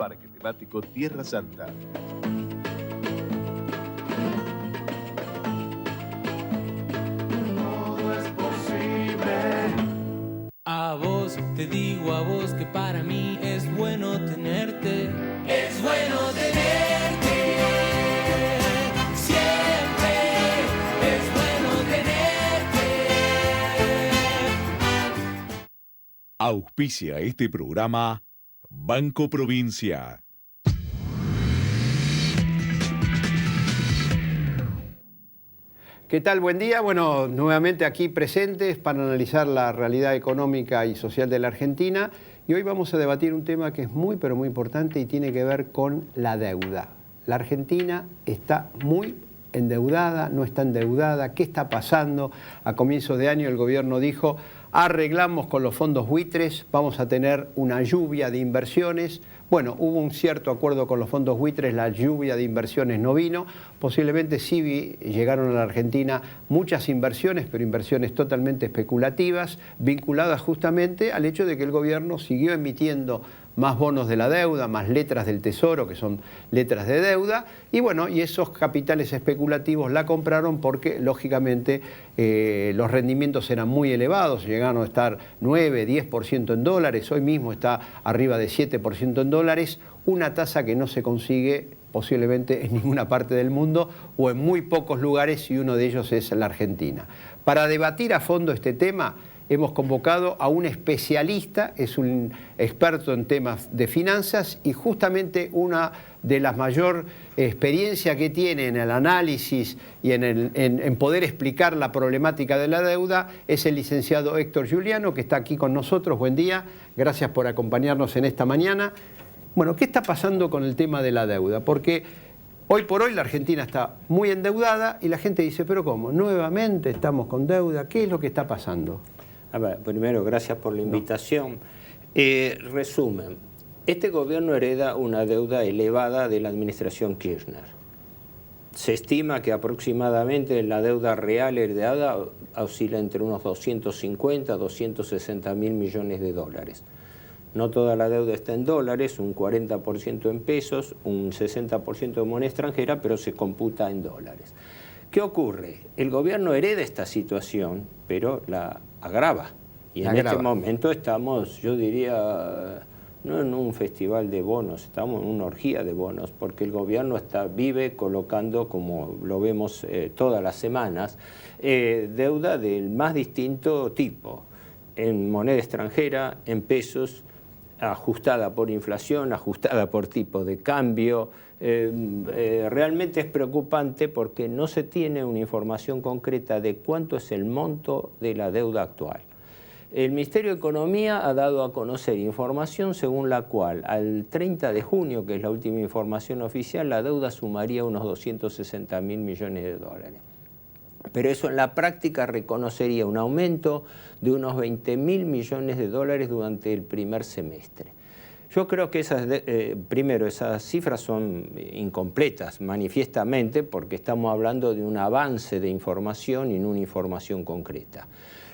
Parque Temático Tierra Santa. Todo es posible. A vos te digo, a vos que para mí es bueno tenerte. Es bueno tenerte. Siempre es bueno tenerte. Auspicia este programa Banco Provincia. ¿Qué tal? Buen día. Bueno, nuevamente aquí presentes para analizar la realidad económica y social de la Argentina. Y hoy vamos a debatir un tema que es muy, pero muy importante y tiene que ver con la deuda. La Argentina está muy endeudada, no está endeudada. ¿Qué está pasando? A comienzos de año el gobierno dijo: arreglamos con los fondos buitres, vamos a tener una lluvia de inversiones. Bueno, hubo un cierto acuerdo con los fondos buitres, la lluvia de inversiones no vino. Posiblemente sí llegaron a la Argentina muchas inversiones, pero inversiones totalmente especulativas, vinculadas justamente al hecho de que el gobierno siguió emitiendo más bonos de la deuda, más letras del Tesoro, que son letras de deuda, y bueno, y esos capitales especulativos la compraron porque, lógicamente, los rendimientos eran muy elevados, llegaron a estar 9, 10% en dólares, hoy mismo está arriba de 7% en dólares, una tasa que no se consigue posiblemente en ninguna parte del mundo o en muy pocos lugares, y uno de ellos es la Argentina. Para debatir a fondo este tema, hemos convocado a un especialista, es un experto en temas de finanzas y justamente una de las mayor experiencia que tiene en el análisis y en poder explicar la problemática de la deuda es el licenciado Héctor Giuliano, que está aquí con nosotros. Buen día, gracias por acompañarnos en esta mañana. Bueno, ¿qué está pasando con el tema de la deuda? Porque hoy por hoy la Argentina está muy endeudada y la gente dice, pero ¿cómo? ¿Nuevamente estamos con deuda? ¿Qué es lo que está pasando? A ver, primero, gracias por la invitación. Resumen, este gobierno hereda una deuda elevada de la administración Kirchner. Se estima que aproximadamente la deuda real heredada oscila entre unos 250 a 260 mil millones de dólares. No toda la deuda está en dólares, un 40% en pesos, un 60% en moneda extranjera, pero se computa en dólares. ¿Qué ocurre? El gobierno hereda esta situación, pero la agrava. Y en este momento estamos, yo diría, no en un festival de bonos, estamos en una orgía de bonos, porque el gobierno vive colocando, como lo vemos todas las semanas, deuda del más distinto tipo, en moneda extranjera, en pesos, ajustada por inflación, ajustada por tipo de cambio. Realmente es preocupante porque no se tiene una información concreta de cuánto es el monto de la deuda actual. El Ministerio de Economía ha dado a conocer información según la cual al 30 de junio, que es la última información oficial, la deuda sumaría unos 260 mil millones de dólares. Pero eso en la práctica reconocería un aumento de unos 20 mil millones de dólares durante el primer semestre. Yo creo que primero, esas cifras son incompletas, manifiestamente, porque estamos hablando de un avance de información y no una información concreta.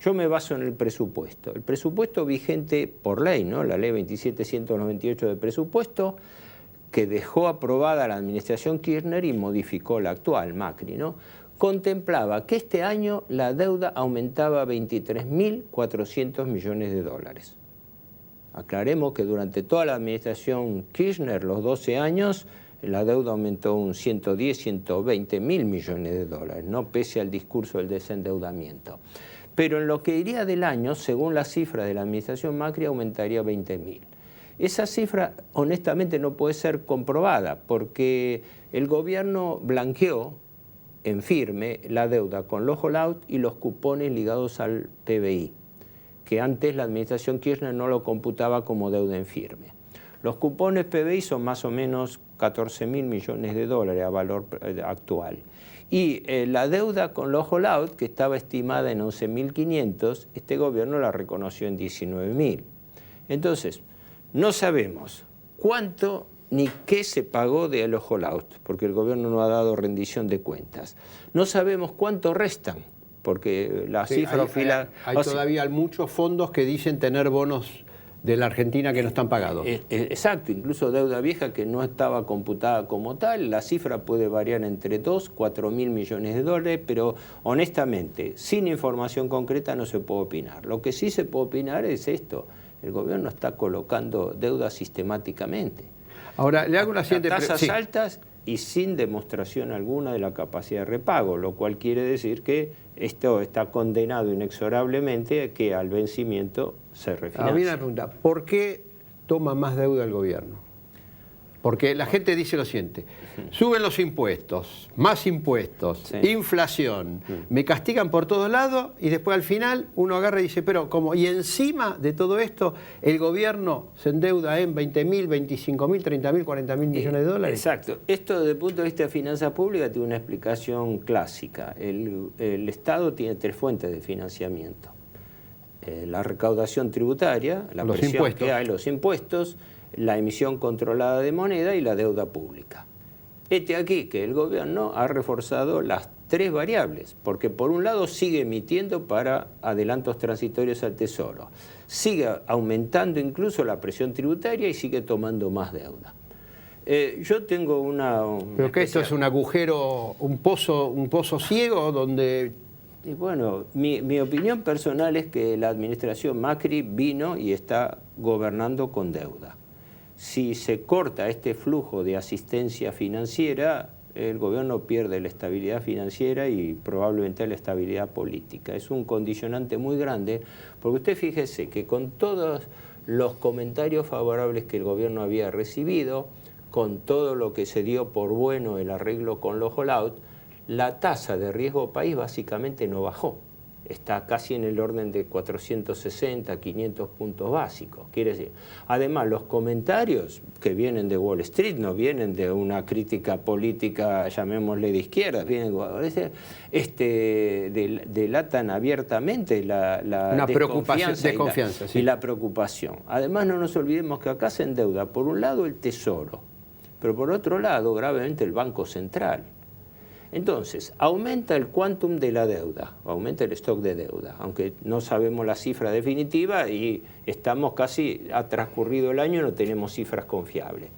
Yo me baso en el presupuesto. El presupuesto vigente por ley, ¿no? La ley 27.198 de presupuesto, que dejó aprobada la administración Kirchner y modificó la actual, Macri, ¿no? Contemplaba que este año la deuda aumentaba a 23.400 millones de dólares. Aclaremos que durante toda la administración Kirchner, los 12 años, la deuda aumentó un 110, 120 mil millones de dólares, no pese al discurso del desendeudamiento. Pero en lo que iría del año, según la cifra de la administración Macri, aumentaría 20.000. Esa cifra, honestamente, no puede ser comprobada porque el gobierno blanqueó en firme la deuda con los hold-out y los cupones ligados al PBI, que antes la administración Kirchner no lo computaba como deuda en firme. Los cupones PBI son más o menos 14 mil millones de dólares a valor actual. Y la deuda con los hold-out, que estaba estimada en 11.500, este gobierno la reconoció en 19.000. Entonces, no sabemos cuánto ni qué se pagó de los hold-out, porque el gobierno no ha dado rendición de cuentas. No sabemos cuánto restan, porque la cifra final... Hay todavía muchos fondos que dicen tener bonos de la Argentina que no están pagados. Exacto, incluso deuda vieja que no estaba computada como tal, la cifra puede variar entre 2, 4 mil millones de dólares, pero honestamente, sin información concreta no se puede opinar. Lo que sí se puede opinar es esto, el gobierno está colocando deuda sistemáticamente. Ahora, le hago la siguiente tasas sí. altas y sin demostración alguna de la capacidad de repago, lo cual quiere decir que esto está condenado inexorablemente a que al vencimiento se refinancie. A mí una pregunta, ¿por qué toma más deuda el gobierno? Porque la gente dice lo siguiente, suben los impuestos, más impuestos, Sí. inflación, me castigan por todos lados y después al final uno agarra y dice, pero ¿cómo? Y encima de todo esto, el gobierno se endeuda en 20.000, 25.000, 30.000, 40.000 millones de dólares. Exacto. Esto desde el punto de vista de finanzas públicas tiene una explicación clásica. El Estado tiene 3 fuentes de financiamiento. La recaudación tributaria, la Los presión impuestos. que hay, los impuestos, la emisión controlada de moneda y la deuda pública. Aquí que el gobierno ha reforzado las 3 variables, porque por un lado sigue emitiendo para adelantos transitorios al Tesoro, sigue aumentando incluso la presión tributaria y sigue tomando más deuda. Yo tengo una Pero que esto es un agujero, un pozo ciego donde... Y bueno, mi opinión personal es que la administración Macri vino y está gobernando con deuda. Si se corta este flujo de asistencia financiera, el gobierno pierde la estabilidad financiera y probablemente la estabilidad política. Es un condicionante muy grande, porque usted fíjese que con todos los comentarios favorables que el gobierno había recibido, con todo lo que se dio por bueno el arreglo con los hollout, la tasa de riesgo país básicamente no bajó. Está casi en el orden de 460, 500 puntos básicos. Quiere decir, además los comentarios que vienen de Wall Street no vienen de una crítica política, llamémosle de izquierda, vienen delatan abiertamente la Una desconfianza, y la preocupación. Además no nos olvidemos que acá se endeuda por un lado el Tesoro, pero por otro lado gravemente el Banco Central. Entonces, aumenta el quantum de la deuda, aumenta el stock de deuda, aunque no sabemos la cifra definitiva y estamos casi, ha transcurrido el año y no tenemos cifras confiables.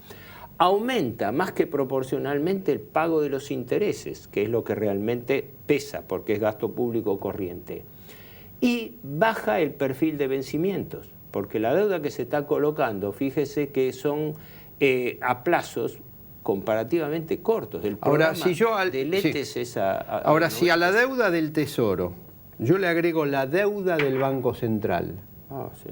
Aumenta más que proporcionalmente el pago de los intereses, que es lo que realmente pesa, porque es gasto público corriente. Y baja el perfil de vencimientos, porque la deuda que se está colocando, fíjese que son a plazos comparativamente cortos. Ahora, si yo si a la deuda del Tesoro yo le agrego la deuda del Banco Central, sí.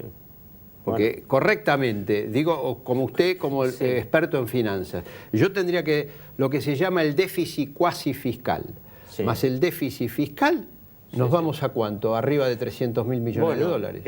porque Bueno. correctamente, digo, como usted, como Sí. experto en finanzas, yo tendría que, lo que se llama el déficit cuasi fiscal, Sí. más el déficit fiscal, ¿nos vamos a cuánto? Arriba de 300.000 millones de dólares.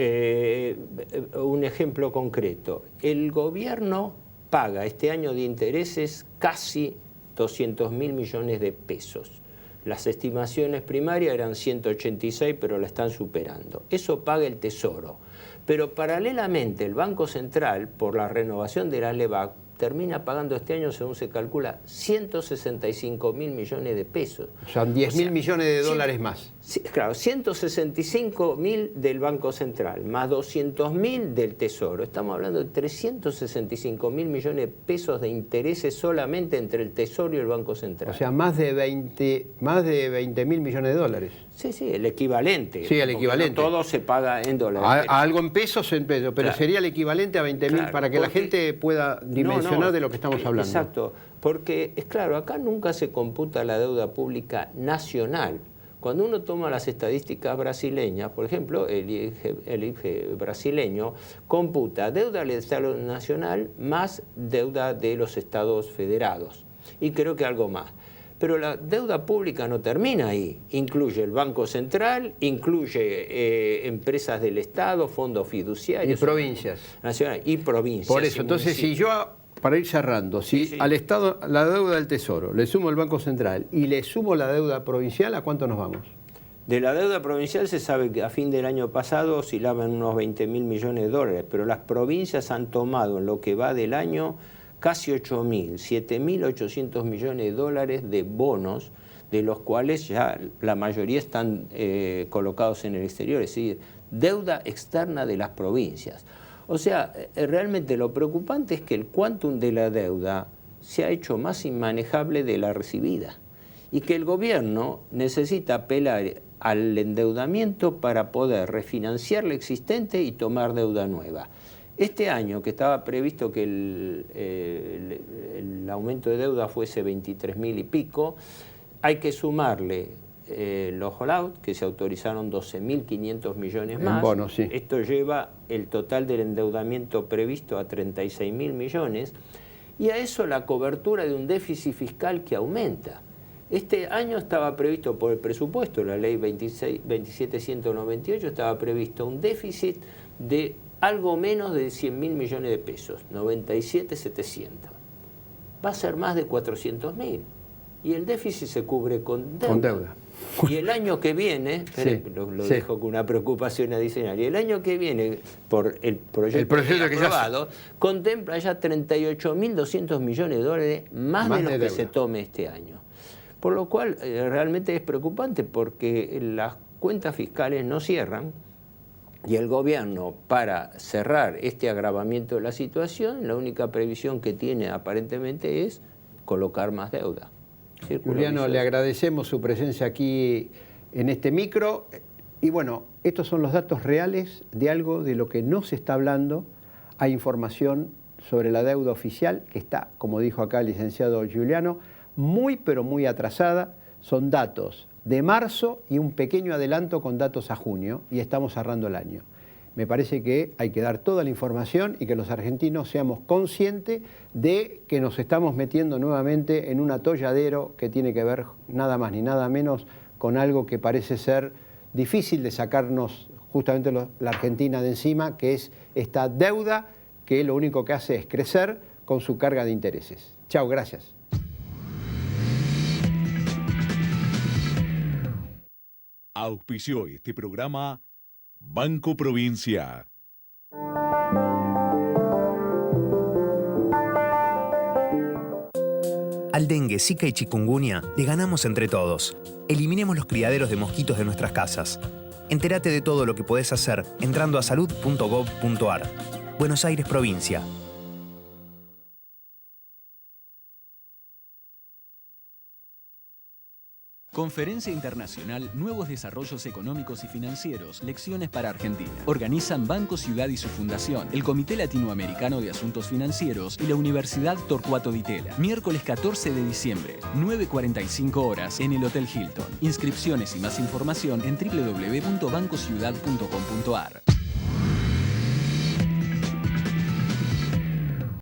Un ejemplo concreto. El gobierno paga este año de intereses casi 200.000 millones de pesos. Las estimaciones primarias eran 186, pero la están superando. Eso paga el Tesoro. Pero paralelamente el Banco Central, por la renovación de la LEBAC, termina pagando este año, según se calcula, 165.000 millones de pesos. O sea, 10.000 millones de dólares más. Claro, 165.000 del Banco Central, más 200.000 del Tesoro. Estamos hablando de 365.000 millones de pesos de intereses solamente entre el Tesoro y el Banco Central. O sea, más de 20.000 millones de dólares. Sí, el equivalente. Sí, el porque equivalente. No todo se paga en dólares. A algo en pesos, pero Claro. sería el equivalente a 20.000 Claro, para que la porque- gente pueda dimensionar de lo que estamos hablando. Exacto, porque es claro, acá nunca se computa la deuda pública nacional. Cuando uno toma las estadísticas brasileñas, por ejemplo, el IFE brasileño computa deuda del Estado nacional más deuda de los estados federados. Y creo que algo más. Pero la deuda pública no termina ahí. Incluye el Banco Central, incluye empresas del Estado, fondos fiduciarios. Y provincias. Nacionales, y provincias. Por eso, y entonces, si municipios. yo, para ir cerrando, si Sí. al Estado, la deuda del Tesoro, le sumo el Banco Central y le sumo la deuda provincial, ¿a cuánto nos vamos? De la deuda provincial se sabe que a fin del año pasado oscilaban unos 20.000 millones de dólares, pero las provincias han tomado en lo que va del año casi 7.800 millones de dólares de bonos, de los cuales ya la mayoría están colocados en el exterior, es decir, deuda externa de las provincias. O sea, realmente lo preocupante es que el quantum de la deuda se ha hecho más inmanejable de la recibida y que el gobierno necesita apelar al endeudamiento para poder refinanciar la existente y tomar deuda nueva. Este año, que estaba previsto que el aumento de deuda fuese 23.000 y pico, hay que sumarle los hollout, que se autorizaron 12.500 millones más. Bonos, sí. Esto lleva el total del endeudamiento previsto a 36.000 millones, y a eso la cobertura de un déficit fiscal que aumenta. Este año estaba previsto por el presupuesto, la ley 27.198, estaba previsto un déficit de algo menos de 100.000 millones de pesos, 97.700. Va a ser más de 400.000. Y el déficit se cubre con deuda. Con deuda. Y el año que viene, Sí, lo sí. dejo con una preocupación adicional, y el año que viene, por el proyecto que ya aprobado, contempla ya 38.200 millones de dólares más de lo que deuda se tome este año. Por lo cual realmente es preocupante porque las cuentas fiscales no cierran y el gobierno, para cerrar este agravamiento de la situación, la única previsión que tiene aparentemente es colocar más deuda. Juliano, le agradecemos su presencia aquí en este micro. Y bueno, estos son los datos reales de algo de lo que no se está hablando. Hay información sobre la deuda oficial que está, como dijo acá el licenciado Giuliano, muy pero muy atrasada. Son datos de marzo y un pequeño adelanto con datos a junio, y estamos cerrando el año. Me parece que hay que dar toda la información y que los argentinos seamos conscientes de que nos estamos metiendo nuevamente en un atolladero que tiene que ver nada más ni nada menos con algo que parece ser difícil de sacarnos justamente la Argentina de encima, que es esta deuda que lo único que hace es crecer con su carga de intereses. Chao, gracias. Auspició este programa Banco Provincia. Al dengue, zika y chikungunya le ganamos entre todos. Eliminemos los criaderos de mosquitos de nuestras casas. Entérate de todo lo que podés hacer entrando a salud.gov.ar. Buenos Aires, provincia. Conferencia Internacional Nuevos Desarrollos Económicos y Financieros, Lecciones para Argentina. Organizan Banco Ciudad y su fundación, el Comité Latinoamericano de Asuntos Financieros y la Universidad Torcuato Di Tella. Miércoles 14 de diciembre, 9:45 horas en el Hotel Hilton. Inscripciones y más información en www.bancociudad.com.ar.